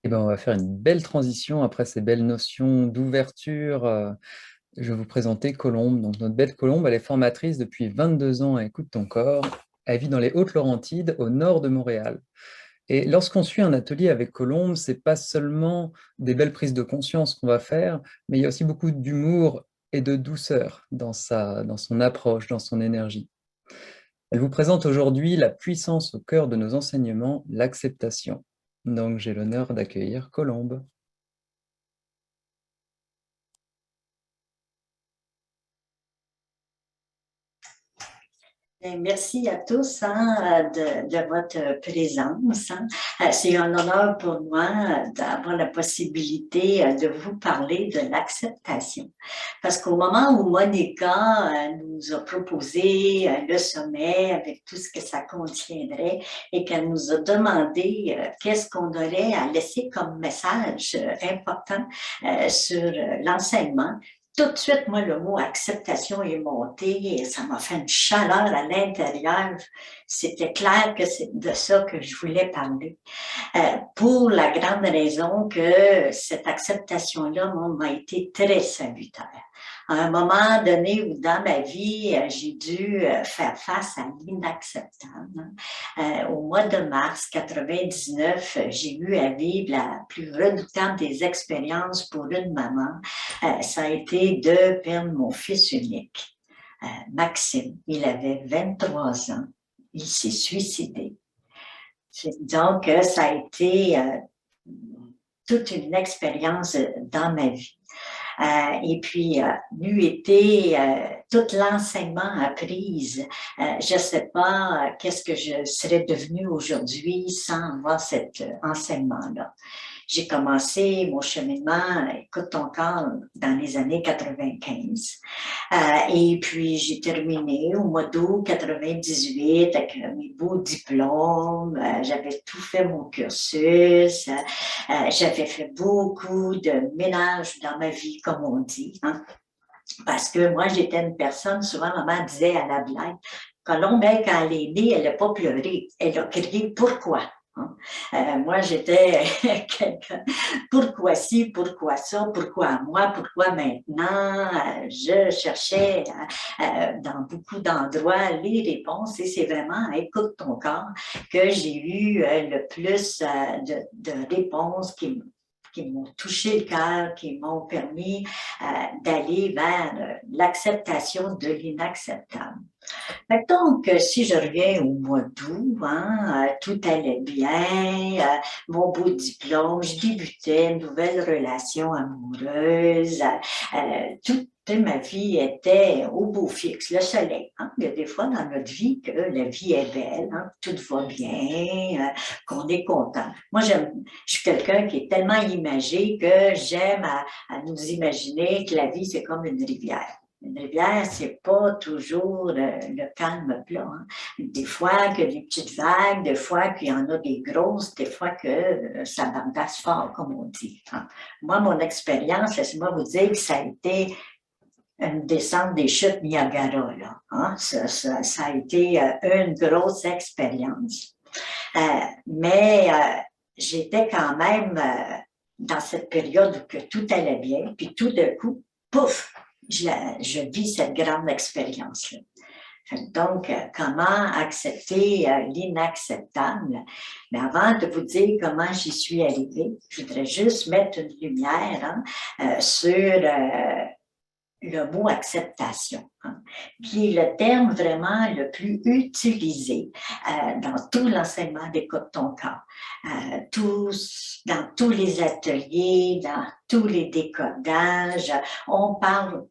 Eh ben, on va faire une belle transition après ces belles notions d'ouverture. Je vais vous présenter Colombe. Donc, notre belle Colombe, elle est formatrice depuis 22 ans à Écoute ton corps. Elle vit dans les Hautes-Laurentides, au nord de Montréal. Et lorsqu'on suit un atelier avec Colombe, c'est pas seulement des belles prises de conscience qu'on va faire, mais il y a aussi beaucoup d'humour et de douceur dans son approche, dans son énergie. Elle vous présente aujourd'hui la puissance au cœur de nos enseignements, l'acceptation. Donc, j'ai l'honneur d'accueillir Colombe. Merci à tous de votre présence. C'est un honneur pour moi d'avoir la possibilité de vous parler de l'acceptation. Parce qu'au moment où Monica nous a proposé le sommet avec tout ce que ça contiendrait et qu'elle nous a demandé qu'est-ce qu'on aurait à laisser comme message important sur l'enseignement, tout de suite, moi, le mot acceptation est monté et ça m'a fait une chaleur à l'intérieur. C'était clair que c'est de ça que je voulais parler. Pour la grande raison que cette acceptation-là m'a été très salutaire. À un moment donné où dans ma vie, j'ai dû faire face à l'inacceptable. Au mois de mars 99, j'ai eu à vivre la plus redoutable des expériences pour une maman. Ça a été de perdre mon fils unique, Maxime. Il avait 23 ans. Il s'est suicidé. Donc, ça a été toute une expérience dans ma vie. Et puis, n'eût été tout l'enseignement appris, je ne sais pas qu'est-ce que je serais devenue aujourd'hui sans avoir cet enseignement-là. J'ai commencé mon cheminement, écoute ton corps, dans les années 95. Et puis, j'ai terminé au mois d'août 98 avec mes beaux diplômes. J'avais tout fait mon cursus. J'avais fait beaucoup de ménage dans ma vie, comme on dit. Hein? Parce que moi, j'étais une personne, souvent, maman disait à la blague, Colombe, quand elle est née, elle n'a pas pleuré. Elle a crié pourquoi. Hein? Moi, j'étais quelqu'un, pourquoi ci, pourquoi ça, pourquoi moi, pourquoi maintenant? Je cherchais dans beaucoup d'endroits les réponses et c'est vraiment à écoute ton corps que j'ai eu le plus de réponses qui m'ont touché le cœur, qui m'ont permis d'aller vers l'acceptation de l'inacceptable. Donc, si je reviens au mois d'août, hein, tout allait bien, mon beau diplôme, je débutais une nouvelle relation amoureuse, toute ma vie était au beau fixe, le soleil. Hein. Il y a des fois dans notre vie que la vie est belle, hein, tout va bien, qu'on est content. Moi, je suis quelqu'un qui est tellement imagé que j'aime à nous imaginer que la vie, c'est comme une rivière. Une rivière, c'est pas toujours le calme plat. Hein. Des fois qu'il y a des petites vagues, des fois qu'il y en a des grosses, des fois que ça bardasse fort, comme on dit. Hein. Moi, mon expérience, laissez-moi vous dire que ça a été une descente des chutes Niagara. Là, hein. Ça a été une grosse expérience. Mais j'étais quand même dans cette période où que tout allait bien, puis tout d'un coup, pouf, je vis cette grande expérience-là. Donc, comment accepter l'inacceptable? Mais avant de vous dire comment j'y suis arrivée, je voudrais juste mettre une lumière sur le mot acceptation, hein, qui est le terme vraiment le plus utilisé dans tout l'enseignement d'Écoute ton corps. Dans tous les ateliers, dans tous les décodages, on parle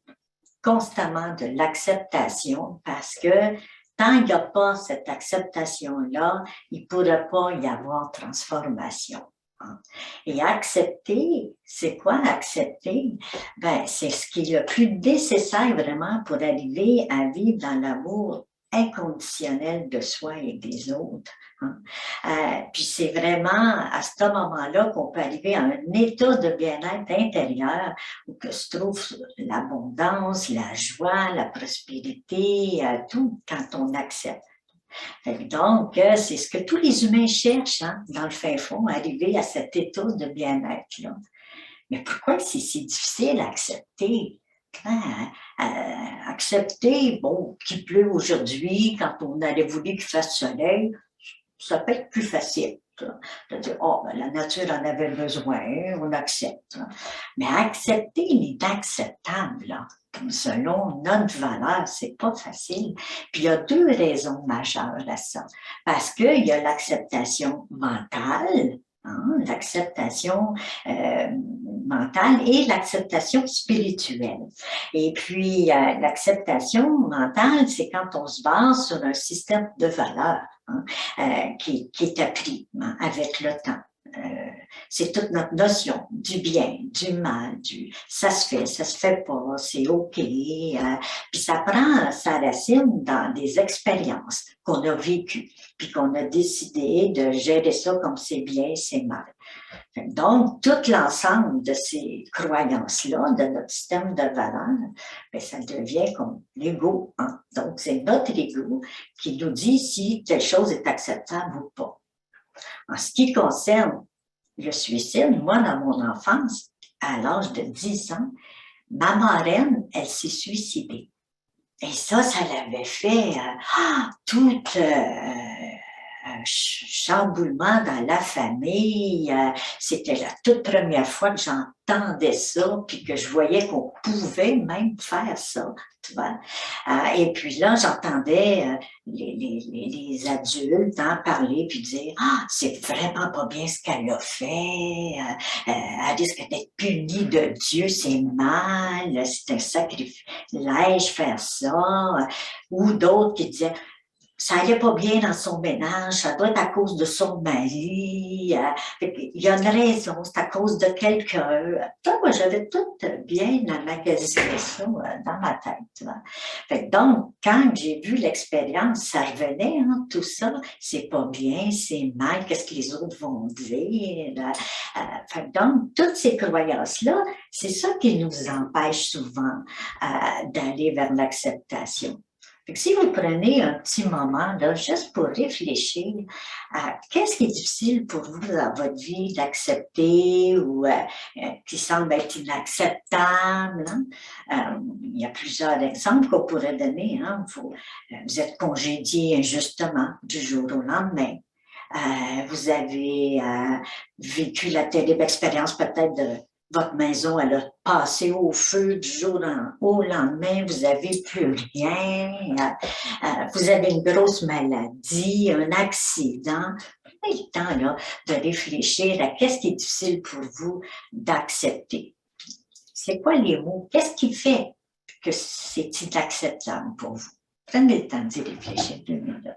constamment de l'acceptation parce que tant qu'il n'y a pas cette acceptation-là, il ne pourra pas y avoir transformation. Et accepter, c'est quoi accepter? Ben, c'est ce qui est le plus nécessaire vraiment pour arriver à vivre dans l'amour inconditionnel de soi et des autres. Hein. Puis c'est vraiment à ce moment-là qu'on peut arriver à un état de bien-être intérieur où que se trouve l'abondance, la joie, la prospérité, tout quand on accepte. Donc, c'est ce que tous les humains cherchent, hein, dans le fin fond, arriver à cet état de bien-être-là. Mais pourquoi c'est si difficile à accepter? Hein? Accepter, bon, qu'il pleut aujourd'hui, quand on aurait voulu qu'il fasse soleil, ça peut être plus facile. De dire, oh, ben, la nature en avait besoin, on accepte. Mais accepter l'inacceptable, là, selon notre valeur, c'est pas facile. Puis il y a deux raisons majeures à ça. Parce qu'il y a l'acceptation mentale, hein, l'acceptation mentale et l'acceptation spirituelle. Et puis, l'acceptation mentale, c'est quand on se base sur un système de valeurs, hein, qui est appris, hein, avec le temps. C'est toute notre notion du bien, du mal, ça se fait pas, c'est OK. Puis ça prend sa racine dans des expériences qu'on a vécues, puis qu'on a décidé de gérer ça comme c'est bien, c'est mal. Donc, tout l'ensemble de ces croyances-là, de notre système de valeurs, bien, ça devient comme l'ego. Hein? Donc, c'est notre ego qui nous dit si telle chose est acceptable ou pas. En ce qui concerne le suicide, moi, dans mon enfance, à l'âge de 10 ans, ma marraine, elle s'est suicidée. Et ça l'avait fait tout un chamboulement dans la famille. C'était la toute première fois que j'entendais ça, puis que je voyais qu'on pouvait même faire ça. Tu vois? Et puis là, j'entendais les adultes parler, puis dire « Ah, c'est vraiment pas bien ce qu'elle a fait, elle risque d'être punie de Dieu, c'est mal, c'est un sacrilège faire ça. » Ou d'autres qui disaient ça allait pas bien dans son ménage, ça doit être à cause de son mari, il y a une raison, c'est à cause de quelqu'un. Moi, j'avais tout bien emmagasiné ça dans ma tête. Donc, quand j'ai vu l'expérience, ça revenait, hein, tout ça, c'est pas bien, c'est mal, qu'est-ce que les autres vont dire. Donc, toutes ces croyances-là, c'est ça qui nous empêche souvent d'aller vers l'acceptation. Si vous prenez un petit moment, là, juste pour réfléchir à qu'est-ce qui est difficile pour vous dans votre vie d'accepter ou qui semble être inacceptable. Hein? Il y a plusieurs exemples qu'on pourrait donner. Hein? Vous êtes congédié injustement du jour au lendemain. Vous avez vécu la terrible expérience peut-être de votre maison, elle a passé au feu du jour au lendemain, vous n'avez plus rien, vous avez une grosse maladie, un accident. Prenez le temps là, de réfléchir à qu'est-ce qui est difficile pour vous d'accepter. C'est quoi les mots? Qu'est-ce qui fait que c'est inacceptable pour vous? Prenez le temps d'y réfléchir 2 minutes.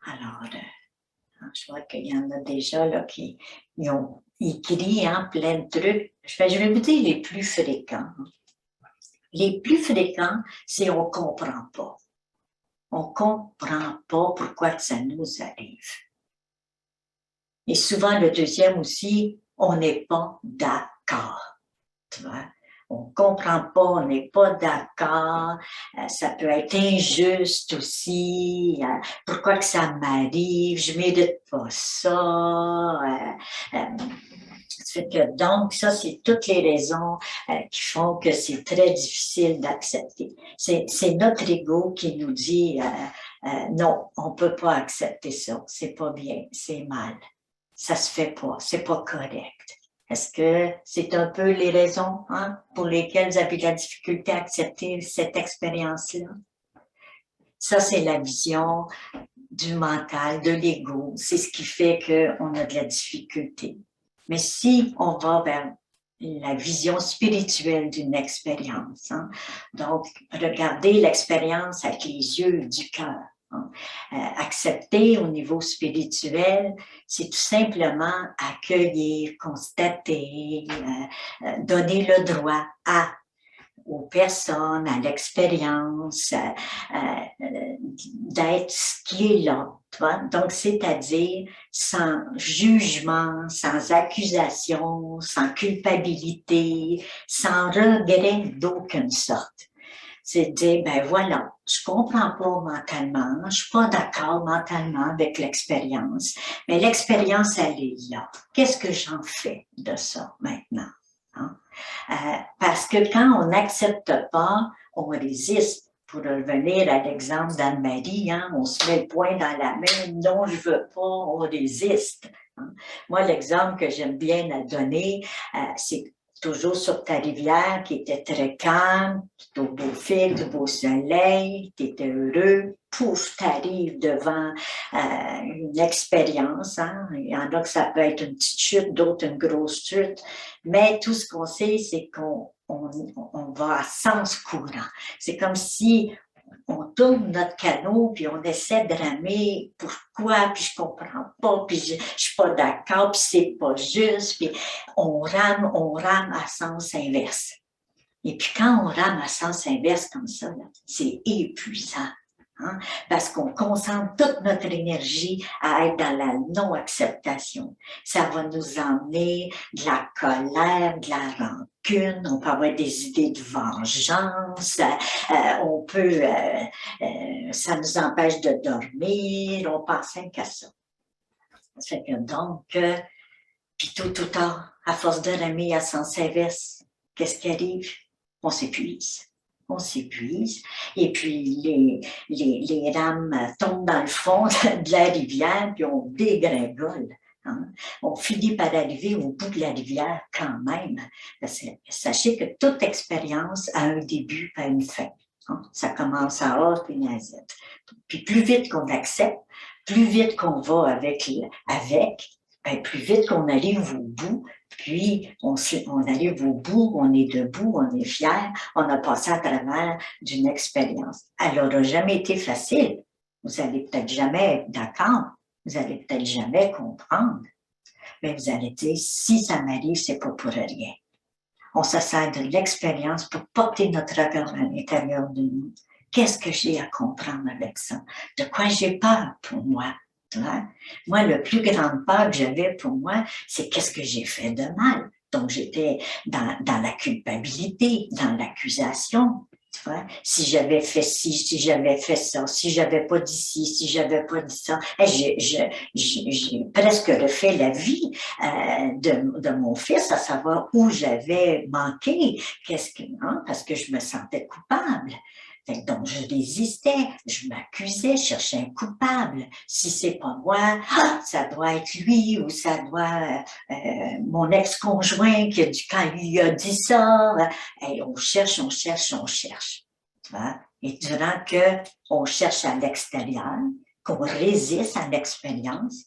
Alors, je vois qu'il y en a déjà là, qui ont écrit plein de trucs. Je vais vous dire les plus fréquents. Les plus fréquents, c'est on ne comprend pas. On ne comprend pas pourquoi ça nous arrive. Et souvent, le deuxième aussi, on n'est pas d'accord. Tu vois? On ne comprend pas, on n'est pas d'accord, ça peut être injuste aussi, pourquoi que ça m'arrive, je ne mérite pas ça. Donc, ça, c'est toutes les raisons qui font que c'est très difficile d'accepter. C'est notre ego qui nous dit non, on ne peut pas accepter ça, c'est pas bien, c'est mal, ça se fait pas, c'est pas correct. Est-ce que c'est un peu les raisons pour lesquelles vous avez de la difficulté à accepter cette expérience-là? Ça, c'est la vision du mental, de l'ego. C'est ce qui fait qu'on a de la difficulté. Mais si on va vers la vision spirituelle d'une expérience. Hein. Donc, regarder l'expérience avec les yeux du cœur. Hein. Accepter au niveau spirituel, c'est tout simplement accueillir, constater, donner le droit aux personnes, à l'expérience, d'être ce qui est là. Tu vois? Donc, c'est-à-dire sans jugement, sans accusation, sans culpabilité, sans regret d'aucune sorte. C'est de dire, ben voilà, je comprends pas mentalement, je suis pas d'accord mentalement avec l'expérience, mais l'expérience, elle est là. Qu'est-ce que j'en fais de ça maintenant? Hein? Parce que quand on n'accepte pas, on résiste. Pour revenir à l'exemple d'Anne-Marie, hein, on se met le poing dans la main, non, je veux pas, on résiste. Hein. Moi, l'exemple que j'aime bien donner, c'est toujours sur ta rivière qui était très calme, au beau fil, du beau soleil, tu étais heureux, pouf, tu arrives devant une expérience. Hein. Il y en a que ça peut être une petite chute, d'autres une grosse chute, mais tout ce qu'on sait, c'est qu'on va à sens courant. C'est comme si on tourne notre canot, puis on essaie de ramer. Pourquoi? Puis je comprends pas, puis je suis pas d'accord, puis c'est pas juste. Puis on rame à sens inverse. Et puis quand on rame à sens inverse comme ça, c'est épuisant. Hein? Parce qu'on concentre toute notre énergie à être dans la non-acceptation. Ça va nous emmener de la colère, de la rancune, on peut avoir des idées de vengeance, on peut, ça nous empêche de dormir, on pense qu'à ça. Ça fait que donc, puis tout ou tard, à force de ramer à sens inverse, qu'est-ce qui arrive? On s'épuise. On s'épuise, et puis les rames tombent dans le fond de la rivière, puis on dégringole. Hein? On finit par arriver au bout de la rivière quand même. Sachez que toute expérience a un début et une fin. Hein? Ça commence à A puis à Z. Puis plus vite qu'on accepte, plus vite qu'on va avec, ben, plus vite qu'on arrive au bout, puis on arrive au bout, on est debout, on est fier, on a passé à travers d'une expérience. Elle n'aura jamais été facile. Vous allez peut-être jamais être d'accord, vous allez peut-être jamais comprendre, mais vous allez dire, si ça m'arrive, c'est pas pour rien. On se sert de l'expérience pour porter notre regard à l'intérieur de nous. Qu'est-ce que j'ai à comprendre avec ça? De quoi j'ai peur pour moi? Moi, le plus grande peur que j'avais pour moi, c'est qu'est-ce que j'ai fait de mal. Donc, j'étais dans la culpabilité, dans l'accusation. Tu vois? Si j'avais fait ci, si j'avais fait ça, si j'avais pas dit ci, si j'avais pas dit ça, j'ai presque refait la vie de mon fils, à savoir où j'avais manqué, parce que je me sentais coupable. Donc, je résistais, je m'accusais, je cherchais un coupable. Si c'est pas moi, ça doit être lui ou ça doit mon ex-conjoint qui a dit quand il a dit ça. Et on cherche, on cherche, on cherche. Tu vois? Et durant qu'on cherche à l'extérieur, qu'on résiste à l'expérience,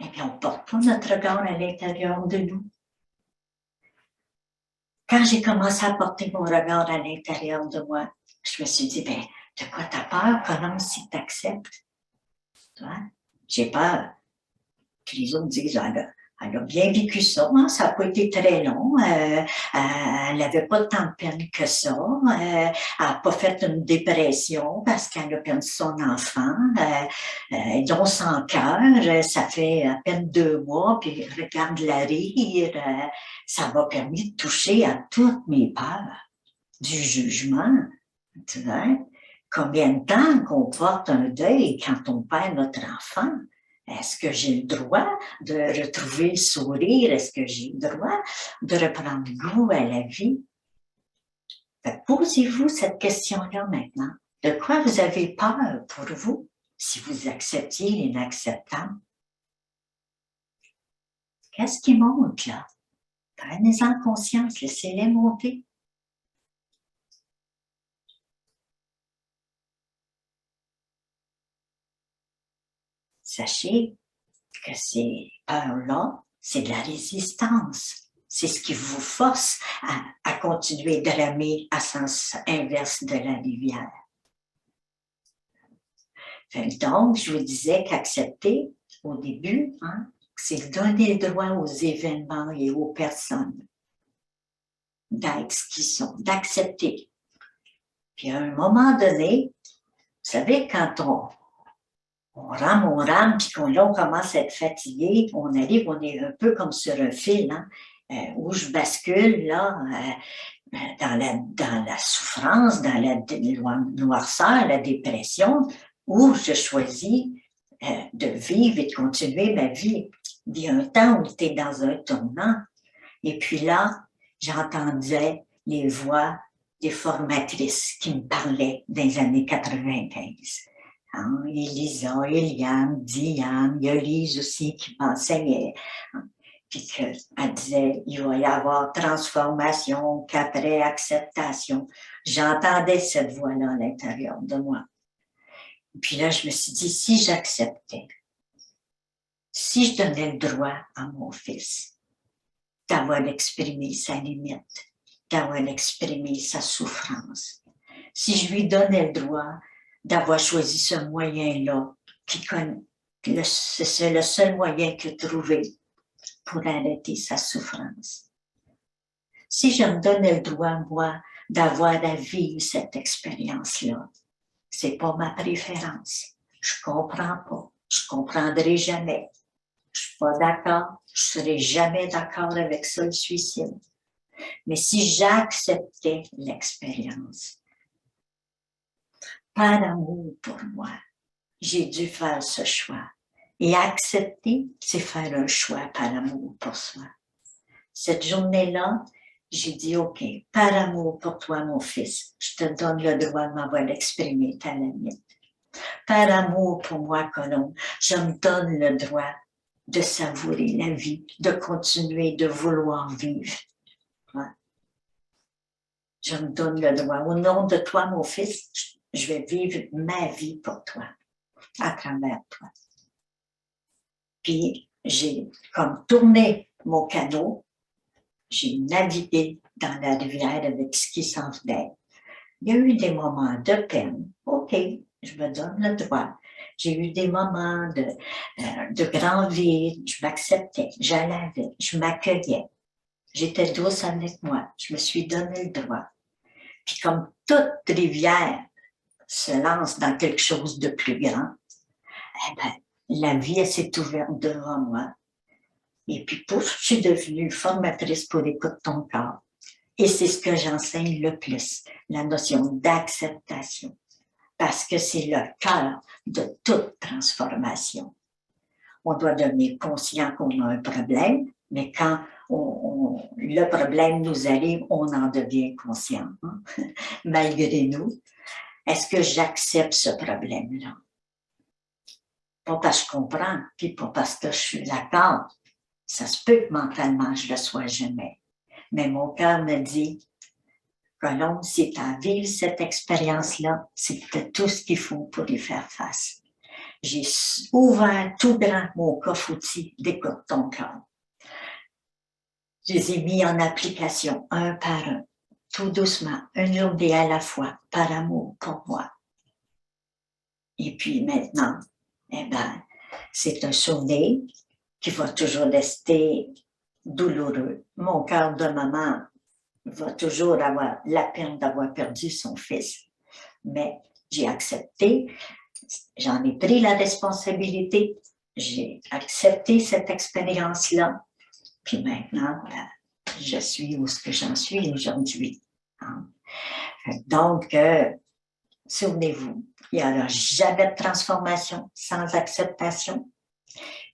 et puis on porte pas notre regard à l'intérieur de nous. Quand j'ai commencé à porter mon regard à l'intérieur de moi, je me suis dit, ben, de quoi t'as peur, Colombe, si t'acceptes? Tu vois? J'ai peur. Puis les autres disent, elle a bien vécu ça, hein? Ça n'a pas été très long, elle n'avait pas tant de peine que ça, elle n'a pas fait une dépression parce qu'elle a perdu son enfant, dont sans cœur, ça fait à peine 2 mois, puis regarde-la rire, ça m'a permis de toucher à toutes mes peurs, du jugement, tu vois? Combien de temps qu'on porte un deuil quand on perd notre enfant? Est-ce que j'ai le droit de retrouver le sourire? Est-ce que j'ai le droit de reprendre goût à la vie? Posez-vous cette question-là maintenant. De quoi vous avez peur pour vous si vous acceptiez l'inacceptable? Qu'est-ce qui monte là? Prenez-en conscience, laissez-les monter. Sachez que ces peurs-là, c'est de la résistance. c'est ce qui vous force à continuer de ramer à sens inverse de la rivière. Donc, je vous disais qu'accepter, au début, hein, c'est donner le droit aux événements et aux personnes d'être ce qu'ils sont, d'accepter. Puis à un moment donné, vous savez, quand on rame, puis qu'on commence à être fatigué, on arrive, on est un peu comme sur un fil, hein, où je bascule, là, dans la souffrance, dans la noirceur, la dépression, où je choisis de vivre et de continuer ma vie. Il y a un temps où tu es dans un tournant, et puis là, j'entendais les voix des formatrices qui me parlaient dans les années 95. Hein, Elisa, Eliane, Diane, il y a Lise aussi qui m'enseignait. Hein, puis qu'elle disait, il va y avoir transformation, qu'après acceptation. J'entendais cette voix-là à l'intérieur de moi. Puis là, je me suis dit, si j'acceptais, si je donnais le droit à mon fils d'avoir exprimé sa limite, d'avoir exprimé sa souffrance, si je lui donnais le droit d'avoir choisi ce moyen-là, c'est le seul moyen qu'il a trouvé pour arrêter sa souffrance. Si je me donnais le droit, moi, d'avoir à vivre cette expérience-là, c'est pas ma préférence. Je comprends pas. Je comprendrai jamais. Je suis pas d'accord. Je serai jamais d'accord avec ça, le suicide. Mais si j'acceptais l'expérience, par amour pour moi, j'ai dû faire ce choix. Et accepter, c'est faire un choix par amour pour soi. Cette journée-là, j'ai dit, OK, par amour pour toi, mon fils, je te donne le droit de m'avoir exprimé ta limite. Par amour pour moi, Colombe, je me donne le droit de savourer la vie, de continuer de vouloir vivre. Ouais. Je me donne le droit. Au nom de toi, mon fils, je vais vivre ma vie pour toi, à travers toi. Puis, j'ai comme tourné mon canot, j'ai navigué dans la rivière avec ce qui s'en venait. Il y a eu des moments de peine. OK, je me donne le droit. J'ai eu des moments de grand vide. Je m'acceptais, j'allais avec, je m'accueillais. J'étais douce avec moi. Je me suis donné le droit. Puis comme toute rivière se lance dans quelque chose de plus grand, eh ben, la vie, elle s'est ouverte devant moi. Et puis, pouf, je suis devenue formatrice pour l'écoute de ton corps. Et c'est ce que j'enseigne le plus, la notion d'acceptation. Parce que c'est le cœur de toute transformation. On doit devenir conscient qu'on a un problème, mais quand le problème nous arrive, on en devient conscient, hein? Malgré nous. Est-ce que j'accepte ce problème-là? Pas parce que je comprends, puis pas parce que je suis d'accord. Ça se peut que mentalement, je ne le sois jamais. Mais mon cœur me dit, Colombe, si tu as à vivre cette expérience-là, c'est tout ce qu'il faut pour y faire face. J'ai ouvert tout grand mon coffre-outil d'écoute ton cœur. Je les ai mis en application, un par un, tout doucement, une journée à la fois, par amour pour moi. Et puis maintenant, eh ben, c'est un souvenir qui va toujours rester douloureux. Mon cœur de maman va toujours avoir la peine d'avoir perdu son fils. Mais j'ai accepté, j'en ai pris la responsabilité, j'ai accepté cette expérience-là, puis maintenant, je suis où ce que j'en suis aujourd'hui. Hein? Donc, souvenez-vous, il n'y aura jamais de transformation sans acceptation.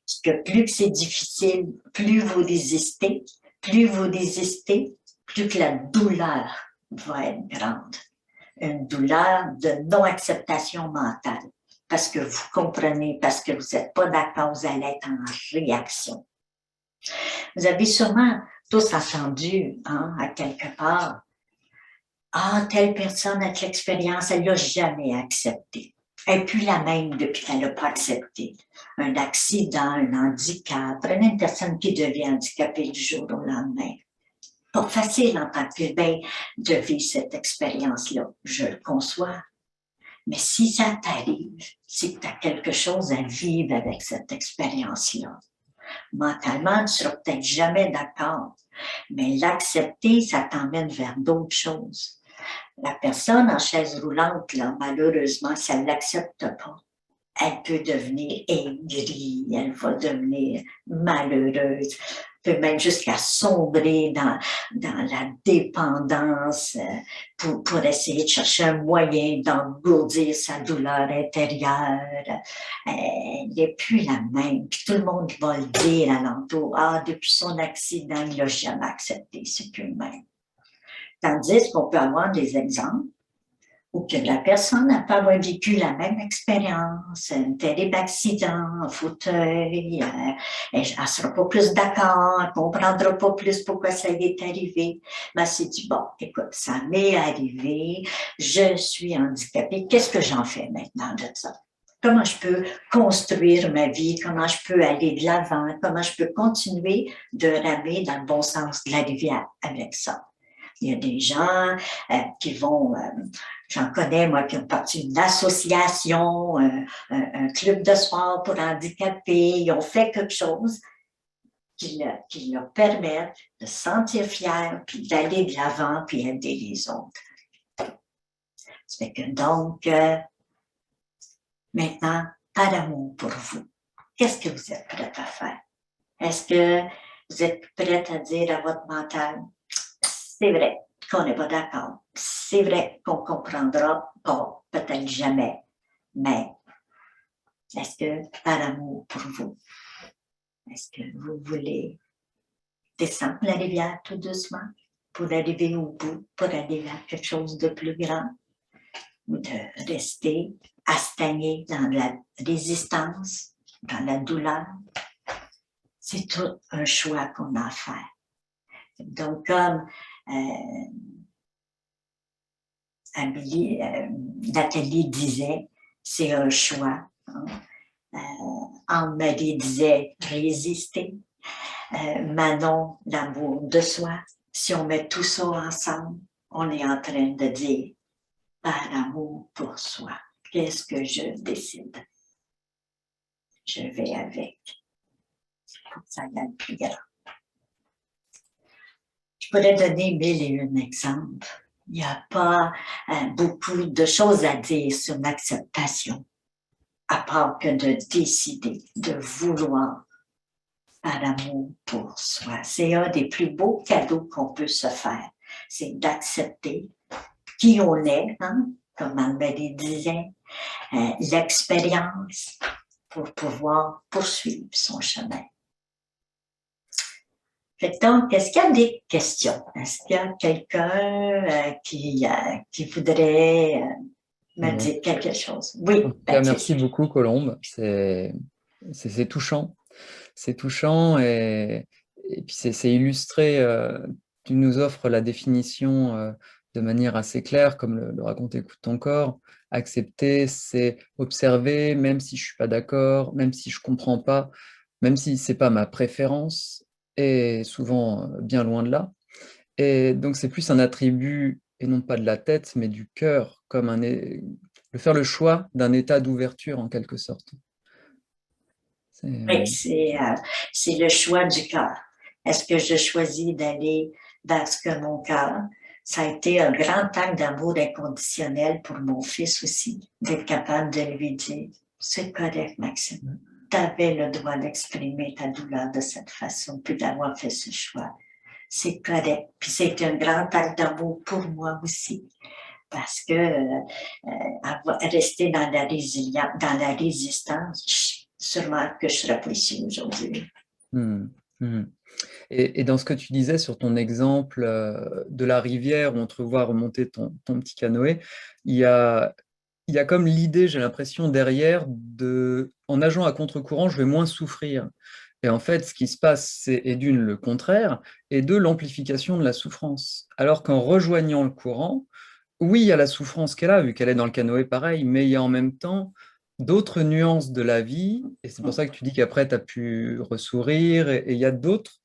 Parce que plus que c'est difficile, plus vous résistez, plus que la douleur va être grande. Une douleur de non-acceptation mentale. Parce que vous comprenez, parce que vous n'êtes pas d'accord, vous allez être en réaction. Vous avez sûrement tous entendu, hein, à quelque part, ah, telle personne a de l'expérience, elle ne l'a jamais accepté. Elle n'est plus la même depuis qu'elle n'a pas accepté. Un accident, un handicap, une personne qui devient handicapée du jour au lendemain. pas facile en tant qu'humain de vivre cette expérience-là. Je le conçois. Mais si ça t'arrive, c'est que tu as quelque chose à vivre avec cette expérience-là. Mentalement, tu ne seras peut-être jamais d'accord, mais l'accepter, ça t'emmène vers d'autres choses. La personne en chaise roulante, là, malheureusement, si elle ne l'accepte pas, elle peut devenir aigrie, elle va devenir malheureuse, peut même jusqu'à sombrer dans la dépendance pour essayer de chercher un moyen d'engourdir sa douleur intérieure. Elle n'est plus la même. Puis tout le monde va le dire alentour. Ah, depuis son accident, il n'a jamais accepté, c'est plus le même. Tandis qu'on peut avoir des exemples ou que la personne n'a pas vécu la même expérience, un terrible accident, un fauteuil, elle ne sera pas plus d'accord, elle ne comprendra pas plus pourquoi ça lui est arrivé. Mais elle s'est dit, bon, écoute, ça m'est arrivé, je suis handicapée, qu'est-ce que j'en fais maintenant de ça? Comment je peux construire ma vie, comment je peux aller de l'avant, comment je peux continuer de ramer dans le bon sens de la rivière avec ça? Il y a des gens qui vont, j'en connais moi, qui ont parti d'une association, un club de sport pour handicapés, ils ont fait quelque chose qui leur permet de se sentir fiers, puis d'aller de l'avant, puis aider les autres. Ça fait que donc, maintenant, par amour pour vous, qu'est-ce que vous êtes prêts à faire? Est-ce que vous êtes prêts à dire à votre mental, c'est vrai qu'on n'est pas d'accord, c'est vrai qu'on ne comprendra pas, peut-être jamais, mais est-ce que par amour pour vous, est-ce que vous voulez descendre la rivière tout doucement pour arriver au bout, pour aller vers quelque chose de plus grand, ou de rester à stagner dans la résistance, dans la douleur? C'est tout un choix qu'on a à faire. Donc, comme Nathalie disait, c'est un choix. Hein? Anne-Marie disait résister. Manon, l'amour de soi. Si on met tout ça ensemble, on est en train de dire par amour pour soi. Qu'est-ce que je décide? Je vais avec. Pour que ça aille plus grand. Je pourrais donner mille et un exemples. Il n'y a pas beaucoup de choses à dire sur l'acceptation, à part que de décider, de vouloir par amour pour soi. C'est un des plus beaux cadeaux qu'on peut se faire, c'est d'accepter qui on est, hein, comme Anne-Marie disait, l'expérience pour pouvoir poursuivre son chemin. Donc, est-ce qu'il y a des questions? Est-ce qu'il y a quelqu'un qui voudrait me dire quelque chose? Oui, merci beaucoup, Colombe. C'est touchant. C'est touchant et puis c'est illustré. Tu nous offres la définition de manière assez claire, comme le raconte Écoute ton corps. Accepter, c'est observer, même si je ne suis pas d'accord, même si je ne comprends pas, même si ce n'est pas ma préférence, et souvent bien loin de là. Et donc, c'est plus un attribut, et non pas de la tête, mais du cœur, comme faire le choix d'un état d'ouverture, en quelque sorte. Oui, c'est le choix du cœur. Est-ce que je choisis d'aller vers ce que mon cœur? Ça a été un grand acte d'amour inconditionnel pour mon fils aussi, d'être capable de lui dire, c'est correct, Maxime. Tu avais le droit d'exprimer ta douleur de cette façon, puis d'avoir fait ce choix. C'est correct. Puis c'est un grand acte d'amour pour moi aussi. Parce que rester dans la résilience, dans la résistance, sûrement que je ne serais pas ici aujourd'hui. Et dans ce que tu disais sur ton exemple de la rivière où on te voit remonter ton petit canoë, il y a comme l'idée, j'ai l'impression, derrière, en nageant à contre-courant, je vais moins souffrir. Et en fait, ce qui se passe, c'est d'une, le contraire, et deux, l'amplification de la souffrance. Alors qu'en rejoignant le courant, oui, il y a la souffrance qu'elle a, vu qu'elle est dans le canoë pareil, mais il y a en même temps d'autres nuances de la vie, et c'est pour ça que tu dis qu'après, tu as pu ressourire, et il y a d'autres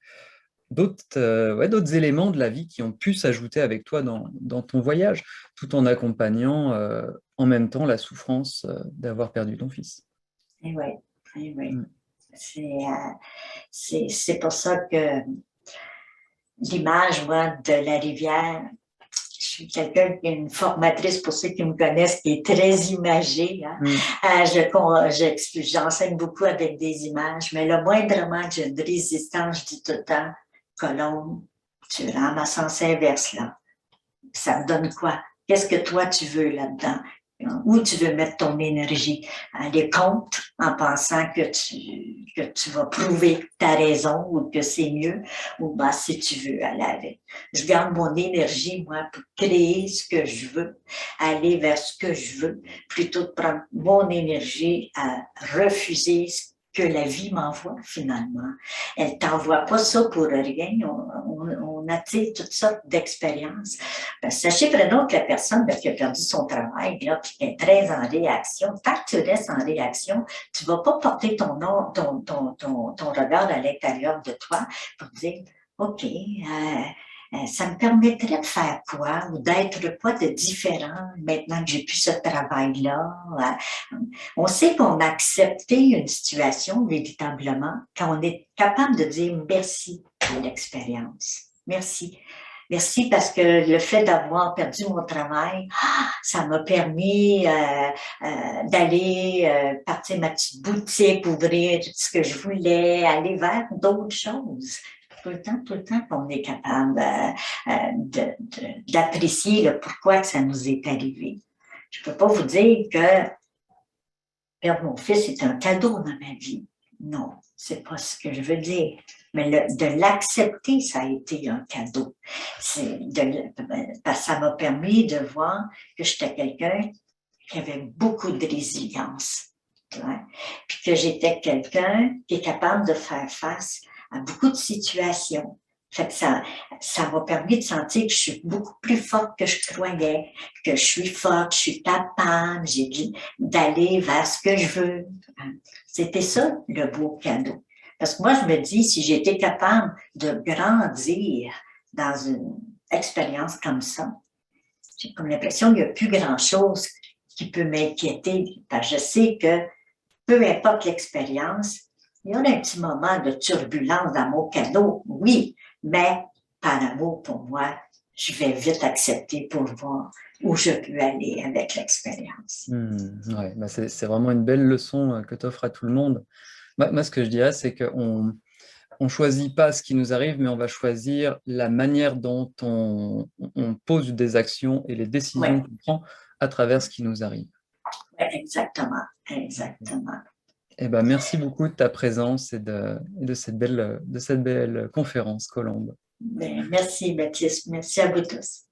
ouais, d'autres éléments de la vie qui ont pu s'ajouter avec toi dans ton voyage, tout en accompagnant en même temps la souffrance d'avoir perdu ton fils. Et oui, et oui. Mm. C'est pour ça que l'image, moi, de la rivière, je suis quelqu'un qui est une formatrice, pour ceux qui me connaissent, qui est très imagée. Hein. Mm. J'enseigne beaucoup avec des images, mais le moindrement que j'ai de résistance, je dis tout le temps, Colombe, tu ramasses en sens inverse là. Ça me donne quoi? Qu'est-ce que toi tu veux là-dedans? Où tu veux mettre ton énergie? Aller contre en pensant que tu vas prouver que tu as raison ou que c'est mieux, ou ben, si tu veux aller avec. Je garde mon énergie, moi, pour créer ce que je veux, aller vers ce que je veux, plutôt de prendre mon énergie à refuser ce que la vie m'envoie finalement. Elle t'envoie pas ça pour rien. On attire toutes sortes d'expériences. Sachez, prenons que la personne qui a perdu son travail, là, qui est très en réaction, tant que tu restes en réaction, tu ne vas pas porter ton regard à l'intérieur de toi pour dire, OK, ça me permettrait de faire quoi ou d'être quoi de différent maintenant que j'ai plus ce travail-là. On sait qu'on a accepté une situation véritablement quand on est capable de dire merci pour l'expérience. Merci. Merci parce que le fait d'avoir perdu mon travail, ça m'a permis d'aller partir ma petite boutique, ouvrir ce que je voulais, aller vers d'autres choses. Tout le temps qu'on est capable d'apprécier le pourquoi que ça nous est arrivé. Je ne peux pas vous dire que perdre mon fils est un cadeau dans ma vie. Non, c'est pas ce que je veux dire. Mais de l'accepter, ça a été un cadeau. Parce que ça m'a permis de voir que j'étais quelqu'un qui avait beaucoup de résilience. Puis que j'étais quelqu'un qui est capable de faire face à beaucoup de situations. Fait que ça m'a permis de sentir que je suis beaucoup plus forte que je croyais, que je suis forte, je suis capable, d'aller vers ce que je veux. C'était ça le beau cadeau. Parce que moi, je me dis, si j'étais capable de grandir dans une expérience comme ça, j'ai comme l'impression qu'il n'y a plus grand-chose qui peut m'inquiéter. Parce que je sais que peu importe l'expérience, il y a un petit moment de turbulence dans mon cadeau, oui, mais par amour pour moi, je vais vite accepter pour voir où je peux aller avec l'expérience. Ouais, bah c'est vraiment une belle leçon que tu offres à tout le monde. Moi, ce que je dirais, c'est qu'on on choisit pas ce qui nous arrive, mais on va choisir la manière dont on pose des actions et les Oui, décisions qu'on prend à travers ce qui nous arrive. ouais, exactement, exactement. Eh ben, merci beaucoup de ta présence et de cette belle conférence, Colombe. Merci, Baptiste. Merci à vous tous.